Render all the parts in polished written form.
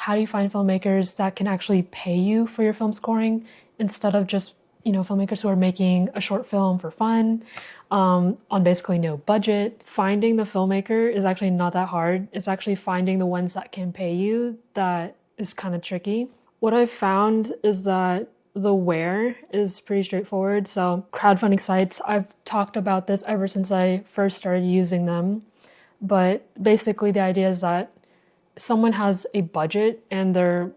how do you find filmmakers that can actually pay you for your film scoring instead of just, filmmakers who are making a short film for fun, on basically no budget. Finding the filmmaker is actually not that hard. It's actually finding the ones that can pay you that is kind of tricky. What I've found is that the where is pretty straightforward. So crowdfunding sites, I've talked about this ever since I first started using them. But basically the idea is that someone has a budget and they're,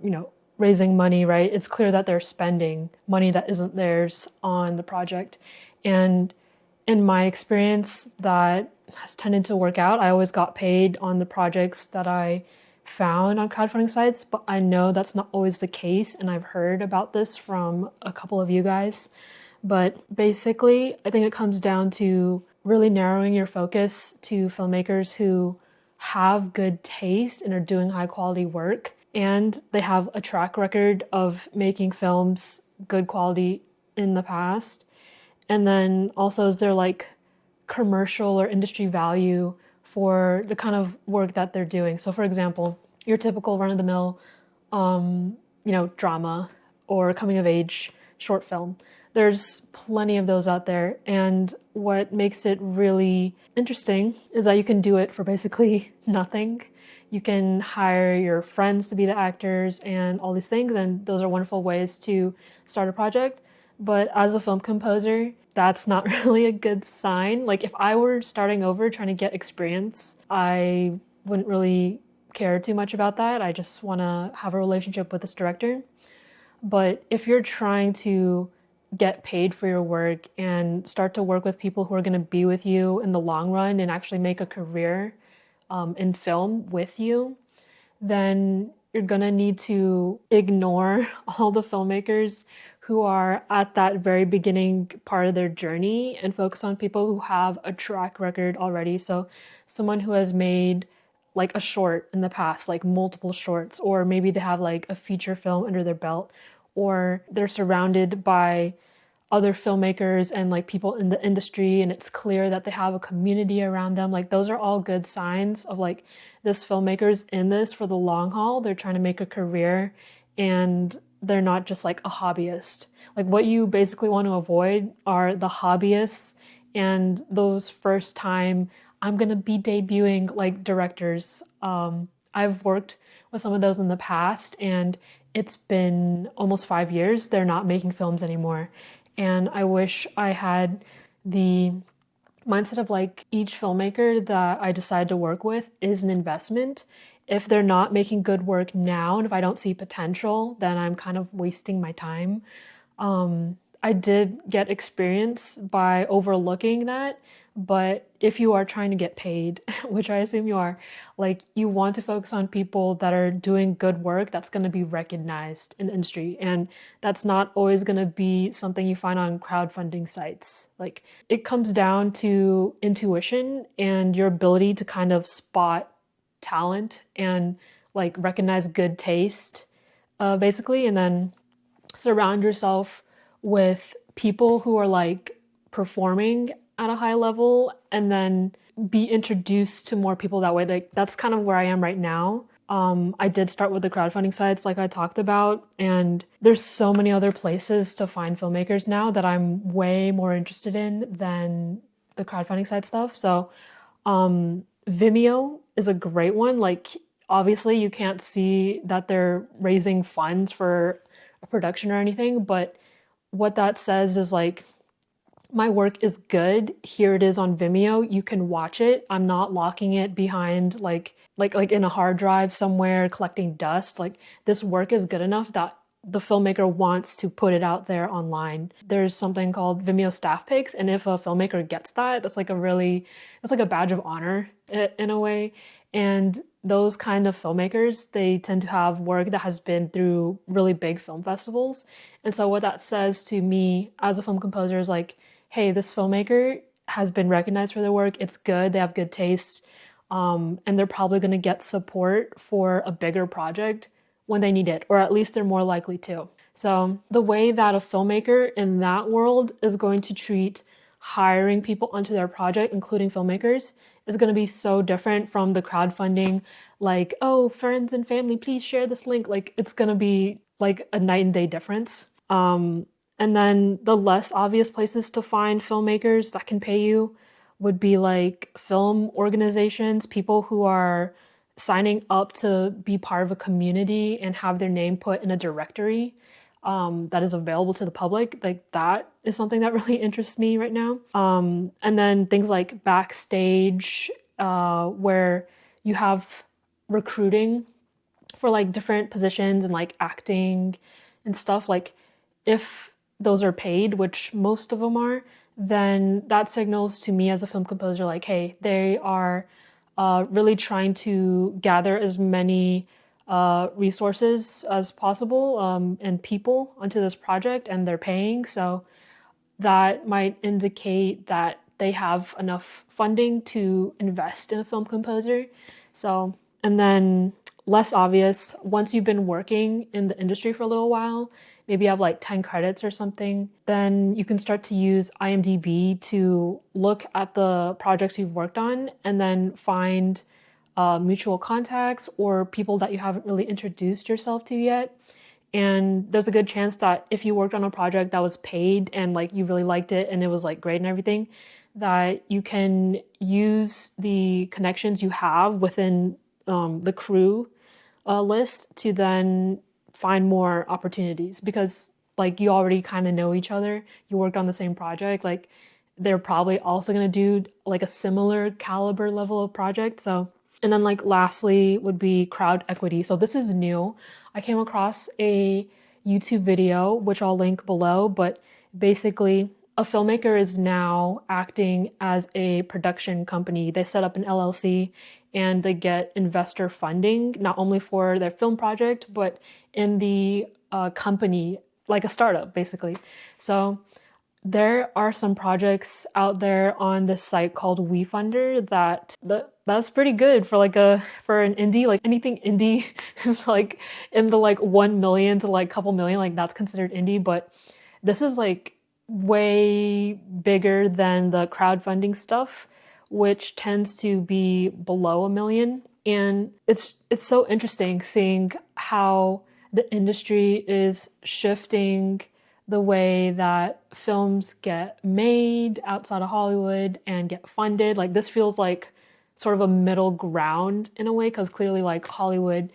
raising money, right? It's clear that they're spending money that isn't theirs on the project. And in my experience, that has tended to work out. I always got paid on the projects that I found on crowdfunding sites, but I know that's not always the case. And I've heard about this from a couple of you guys. But basically, I think it comes down to really narrowing your focus to filmmakers who have good taste and are doing high quality work, and they have a track record of making films good quality in the past. And then also, is there like commercial or industry value for the kind of work that they're doing? So for example, your typical run-of-the-mill drama or coming of age short film. There's plenty of those out there. And what makes it really interesting is that you can do it for basically nothing. You can hire your friends to be the actors and all these things. And those are wonderful ways to start a project. But as a film composer, that's not really a good sign. Like if I were starting over trying to get experience, I wouldn't really care too much about that. I just want to have a relationship with this director. But if you're trying to get paid for your work and start to work with people who are going to be with you in the long run and actually make a career in film with you, then you're going to need to ignore all the filmmakers who are at that very beginning part of their journey and focus on people who have a track record already. So someone who has made like a short in the past, like multiple shorts, or maybe they have like a feature film under their belt, or they're surrounded by other filmmakers and like people in the industry, and it's clear that they have a community around them. Like those are all good signs of like this filmmaker's in this for the long haul. They're trying to make a career and they're not just like a hobbyist. Like what you basically want to avoid are the hobbyists and those first time I'm gonna be debuting like directors. I've worked with some of those in the past, and it's been almost 5 years. They're not making films anymore. And I wish I had the mindset of like each filmmaker that I decide to work with is an investment. If they're not making good work now, and if I don't see potential, then I'm kind of wasting my time. I did get experience by overlooking that, but if you are trying to get paid, which I assume you are, like you want to focus on people that are doing good work that's going to be recognized in the industry. And that's not always going to be something you find on crowdfunding sites. Like it comes down to intuition and your ability to kind of spot talent and like recognize good taste, basically, and then surround yourself with people who are like performing at a high level and then be introduced to more people that way. Like that's kind of where I am right now. I did start with the crowdfunding sites like I talked about, and there's so many other places to find filmmakers now that I'm way more interested in than the crowdfunding site stuff. So Vimeo is a great one. Like obviously you can't see that they're raising funds for a production or anything, but what that says is like my work is good. Here it is on Vimeo. You can watch it. I'm not locking it behind like in a hard drive somewhere collecting dust. Like this work is good enough that the filmmaker wants to put it out there online. There's something called Vimeo staff picks, and if a filmmaker gets that, that's like a badge of honor in a way. And those kind of filmmakers, they tend to have work that has been through really big film festivals. And so what that says to me as a film composer is like, hey, this filmmaker has been recognized for their work. It's good. They have good taste. And they're probably going to get support for a bigger project when they need it, or at least they're more likely to. So the way that a filmmaker in that world is going to treat hiring people onto their project, including filmmakers, is going to be so different from the crowdfunding, like, oh, friends and family, please share this link. Like, it's gonna be like a night and day difference. And then the less obvious places to find filmmakers that can pay you would be like film organizations, people who are signing up to be part of a community and have their name put in a directory that is available to the public. Like that is something that really interests me right now. And then things like backstage, where you have recruiting for like different positions and like acting and stuff. Like if those are paid, which most of them are, then that signals to me as a film composer like, hey, they are really trying to gather as many resources as possible, and people onto this project, and they're paying. So that might indicate that they have enough funding to invest in a film composer. So, and then less obvious, once you've been working in the industry for a little while, maybe you have like 10 credits or something, then you can start to use IMDb to look at the projects you've worked on and then find mutual contacts or people that you haven't really introduced yourself to yet. And there's a good chance that if you worked on a project that was paid and like you really liked it and it was like great and everything, that you can use the connections you have within the crew list to then find more opportunities, because like you already kind of know each other, you worked on the same project, like they're probably also going to do like a similar caliber level of project. So, and then like lastly would be crowd equity. So this is new. I came across a YouTube video, which I'll link below, but basically a filmmaker is now acting as a production company. They set up an LLC and they get investor funding, not only for their film project, but in the company, like a startup, basically. So there are some projects out there on this site called WeFunder that's pretty good for like for an indie. Like anything indie is like in the like 1 million to like couple million, like that's considered indie, but this is like way bigger than the crowdfunding stuff, which tends to be below 1 million. And it's so interesting seeing how the industry is shifting the way that films get made outside of Hollywood and get funded. Like this feels like sort of a middle ground in a way, because clearly like Hollywood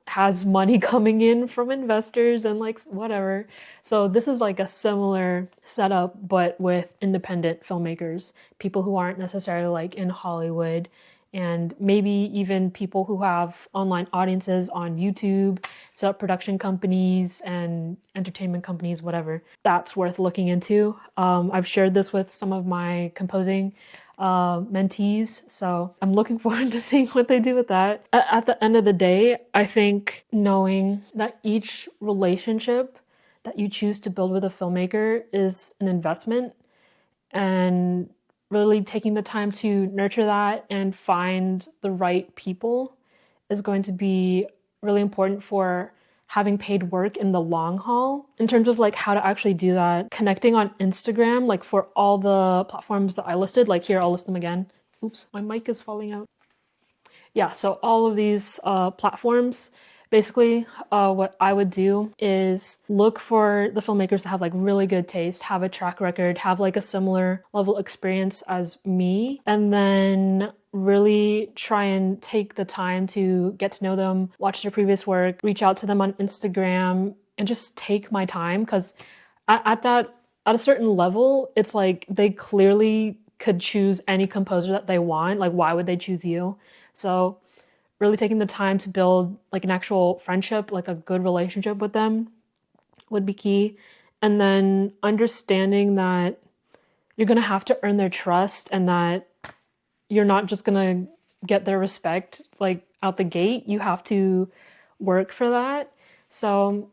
has money coming in from investors and like whatever. So this is like a similar setup, but with independent filmmakers, people who aren't necessarily like in Hollywood, and maybe even people who have online audiences on YouTube, set up production companies and entertainment companies, whatever. That's worth looking into. I've shared this with some of my composing mentees, so I'm looking forward to seeing what they do with that. At the end of the day, I think knowing that each relationship that you choose to build with a filmmaker is an investment, and really taking the time to nurture that and find the right people is going to be really important for having paid work in the long haul. In terms of like how to actually do that, connecting on Instagram, like for all the platforms that I listed, like here, I'll list them again. Oops, my mic is falling out. Yeah, so all of these platforms, basically what I would do is look for the filmmakers that have like really good taste, have a track record, have like a similar level experience as me, and then really try and take the time to get to know them, watch their previous work, reach out to them on Instagram, and just take my time, because at a certain level, it's like they clearly could choose any composer that they want. Like, why would they choose you? So really taking the time to build like an actual friendship, like a good relationship with them would be key. And then understanding that you're going to have to earn their trust, and that you're not just going to get their respect like out the gate. You have to work for that. So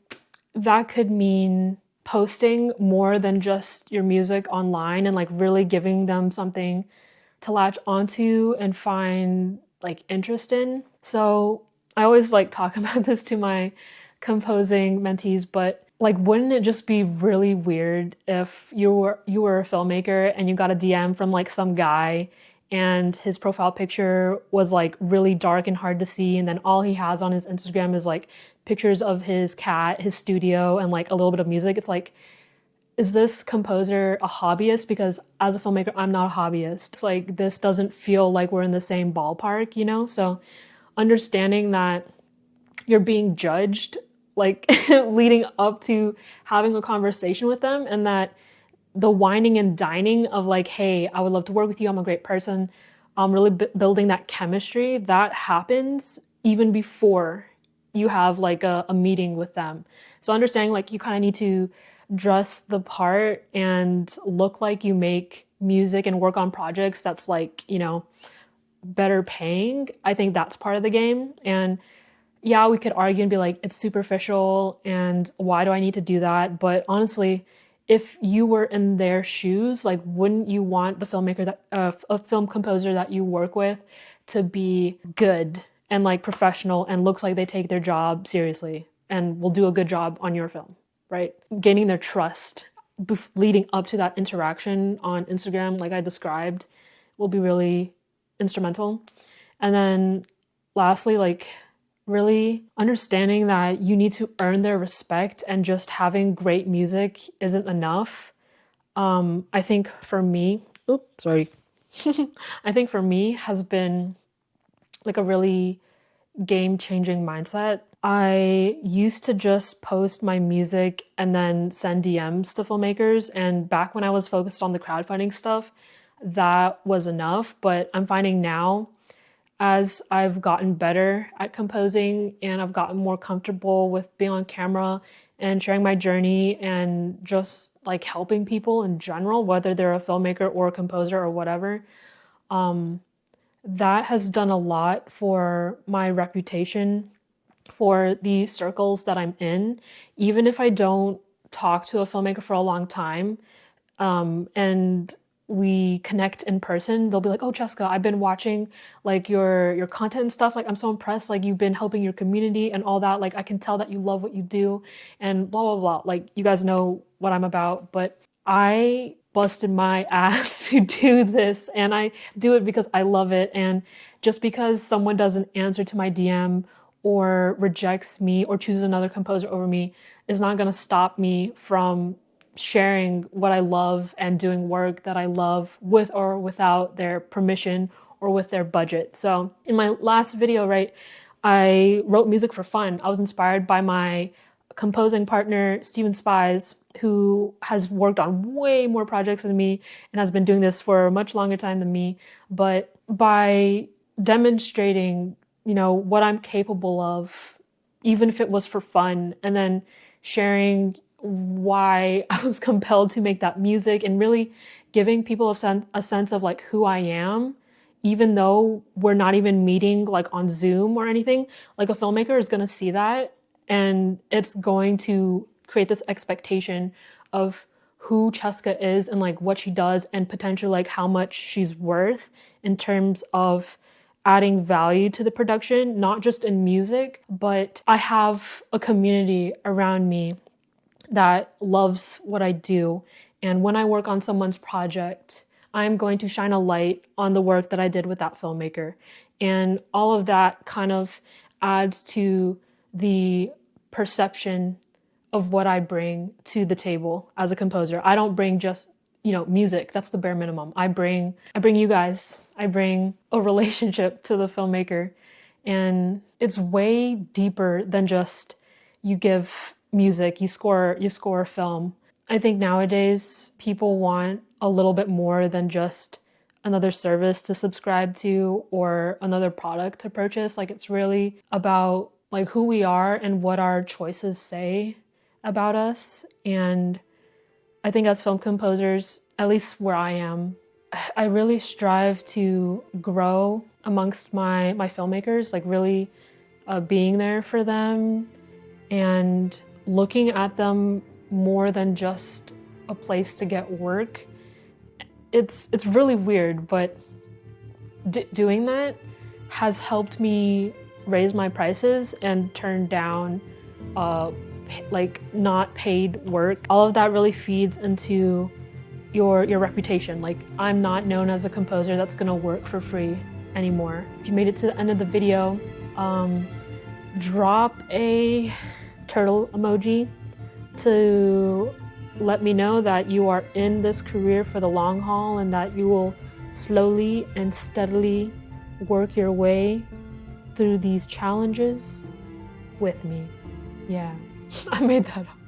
that could mean posting more than just your music online and like really giving them something to latch onto and find like interest in. So I always like talk about this to my composing mentees, but like wouldn't it just be really weird if you were a filmmaker and you got a DM from like some guy and his profile picture was like really dark and hard to see, and then all he has on his Instagram is like pictures of his cat, his studio, and like a little bit of music. It's like, is this composer a hobbyist? Because as a filmmaker, I'm not a hobbyist. It's like, this doesn't feel like we're in the same ballpark, you know? So understanding that you're being judged, like leading up to having a conversation with them, and that the whining and dining of like, hey, I would love to work with you, I'm a great person, really building that chemistry, that happens even before you have like a meeting with them. So understanding like you kind of need to dress the part and look like you make music and work on projects that's like, you know, better paying. I think that's part of the game. And yeah, we could argue and be like, it's superficial and why do I need to do that? But honestly, if you were in their shoes, like, wouldn't you want the filmmaker that, a film composer that you work with to be good and like professional and looks like they take their job seriously and will do a good job on your film, right? Gaining their trust leading up to that interaction on Instagram, like I described, will be really instrumental. And then lastly, like, really understanding that you need to earn their respect and just having great music isn't enough. I think for me, I think for me has been like a really game-changing mindset. I used to just post my music and then send DMs to filmmakers, and back when I was focused on the crowdfunding stuff, that was enough. But I'm finding now, as I've gotten better at composing and I've gotten more comfortable with being on camera and sharing my journey and just like helping people in general, whether they're a filmmaker or a composer or whatever, that has done a lot for my reputation, for the circles that I'm in. Even if I don't talk to a filmmaker for a long time, and we connect in person, they'll be like, oh, Jessica, I've been watching like your content and stuff. Like, I'm so impressed. Like, you've been helping your community and all that. Like, I can tell that you love what you do and blah, blah, blah. Like, you guys know what I'm about. But I busted my ass to do this, and I do it because I love it. And just because someone doesn't answer to my DM or rejects me or chooses another composer over me is not going to stop me from sharing what I love and doing work that I love with or without their permission or with their budget. So in my last video, right, I wrote music for fun. I was inspired by my composing partner, Steven Spies, who has worked on way more projects than me and has been doing this for a much longer time than me. But by demonstrating, you know, what I'm capable of, even if it was for fun, and then sharing why I was compelled to make that music and really giving people a sense of like who I am, even though we're not even meeting like on Zoom or anything. Like, a filmmaker is going to see that, and it's going to create this expectation of who Cheska is and like what she does and potentially like how much she's worth in terms of adding value to the production, not just in music, but I have a community around me that loves what I do. And when I work on someone's project, I'm going to shine a light on the work that I did with that filmmaker. And all of that kind of adds to the perception of what I bring to the table as a composer. I don't bring just, you know, music. That's the bare minimum. I bring you guys. I bring a relationship to the filmmaker. And it's way deeper than just you give music, you score a film. I think nowadays people want a little bit more than just another service to subscribe to or another product to purchase. Like, it's really about like who we are and what our choices say about us. And I think as film composers, at least where I am, I really strive to grow amongst my filmmakers, like really being there for them and looking at them more than just a place to get work. It's really weird, but doing that has helped me raise my prices and turn down like not paid work. All of that really feeds into your reputation. Like, I'm not known as a composer that's gonna work for free anymore. If you made it to the end of the video, drop a turtle emoji to let me know that you are in this career for the long haul and that you will slowly and steadily work your way through these challenges with me. Yeah, I made that up.